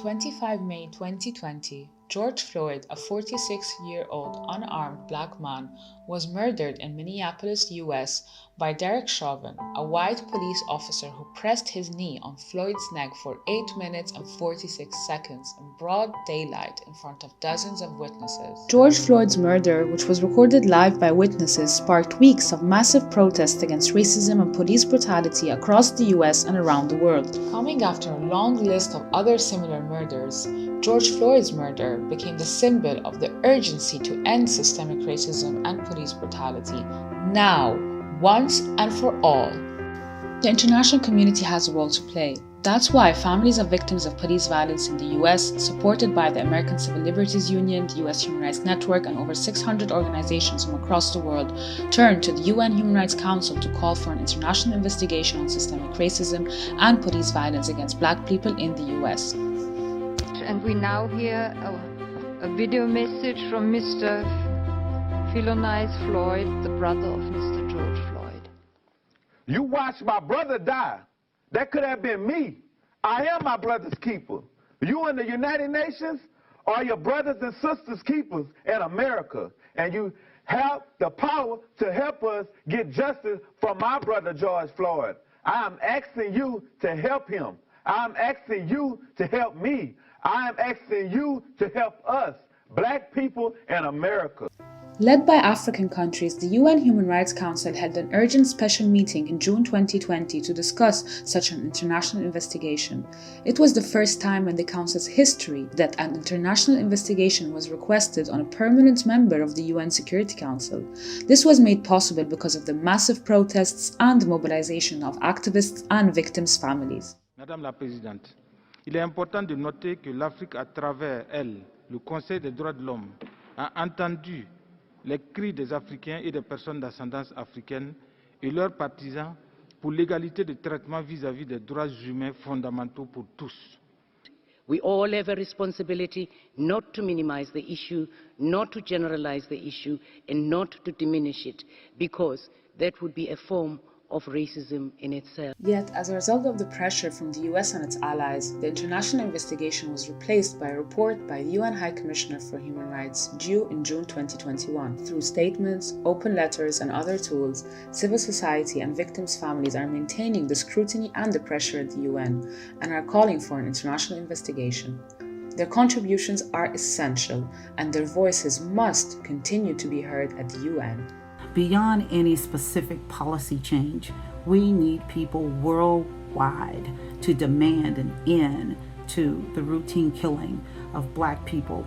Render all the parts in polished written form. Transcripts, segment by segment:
25 May 2020, George Floyd, a 46-year-old unarmed black man, was murdered in Minneapolis, US by Derek Chauvin, a white police officer who pressed his knee on Floyd's neck for 8 minutes and 46 seconds in broad daylight in front of dozens of witnesses. George Floyd's murder, which was recorded live by witnesses, sparked weeks of massive protests against racism and police brutality across the US and around the world. Coming after a long list of other similar murders, George Floyd's murder became the symbol of the urgency to end systemic racism and police brutality, now, once and for all. The international community has a role to play. That's why families of victims of police violence in the US, supported by the American Civil Liberties Union, the US Human Rights Network, and over 600 organizations from across the world, turned to the UN Human Rights Council to call for an international investigation on systemic racism and police violence against Black people in the US. And we now hear a video message from Mr. Philonise Floyd, the brother of Mr. George Floyd. You watched my brother die. That could have been me. I am my brother's keeper. You in the United Nations are your brothers and sisters keepers in America. And you have the power to help us get justice for my brother George Floyd. I am asking you to help him. I am asking you to help me. I am asking you to help us, Black people in America. Led by African countries, the UN Human Rights Council held an urgent special meeting in June 2020 to discuss such an international investigation. It was the first time in the Council's history that an international investigation was requested on a permanent member of the UN Security Council. This was made possible because of the massive protests and mobilization of activists and victims' families. Madame la Présidente, il est important de noter que l'Afrique, à travers elle, le Conseil des droits de l'homme, a entendu les cris des Africains et des personnes d'ascendance africaine et leurs partisans pour l'égalité de traitement vis-à-vis des droits humains fondamentaux pour tous. We all have a responsibility not to minimize the issue, not to generalize the issue, and not to diminish it, because that would be a form of racism in itself. Yet, as a result of the pressure from the US and its allies, the international investigation was replaced by a report by the UN High Commissioner for Human Rights due in June 2021. Through statements, open letters, and other tools, civil society and victims' families are maintaining the scrutiny and the pressure at the UN and are calling for an international investigation. Their contributions are essential, and their voices must continue to be heard at the UN. Beyond any specific policy change, we need people worldwide to demand an end to the routine killing of Black people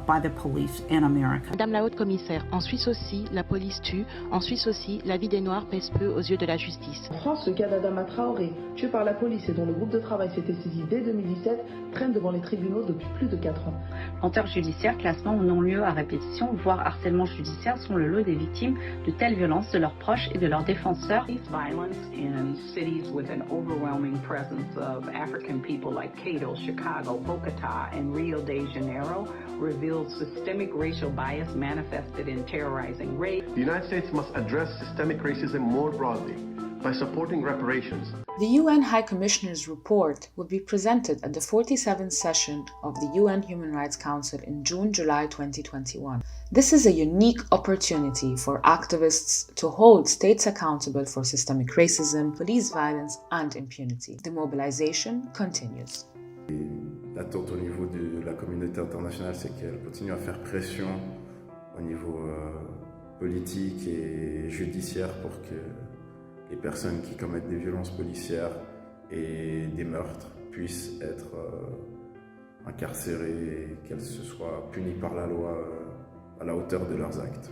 by the police in America. Madame la Haute Commissaire, en Suisse aussi, la police tue. En Suisse aussi, la vie des Noirs pèse peu aux yeux de la justice. En France, le cas d'Adama Traoré, tué par la police et dont le groupe de travail s'était saisi dès 2017, traîne devant les tribunaux depuis plus de 4 ans. Lenteur judiciaire, classement ou non-lieu à répétition, voire harcèlement judiciaire sont le lot des victimes de telles violences de leurs proches et de leurs défenseurs. Violence in cities with an overwhelming presence of African people like Cato, Chicago, Bogota, and Rio de Janeiro reveals systemic racial bias manifested in terrorizing rape. The United States must address systemic racism more broadly by supporting reparations. The UN High Commissioner's report will be presented at the 47th session of the UN Human Rights Council in June-July 2021. This is a unique opportunity for activists to hold states accountable for systemic racism, police violence, and impunity. The mobilization continues. L'attente au niveau de la communauté internationale, c'est qu'elle continue à faire pression au niveau politique et judiciaire pour que les personnes qui commettent des violences policières et des meurtres puissent être incarcérées et qu'elles se soient punies par la loi à la hauteur de leurs actes.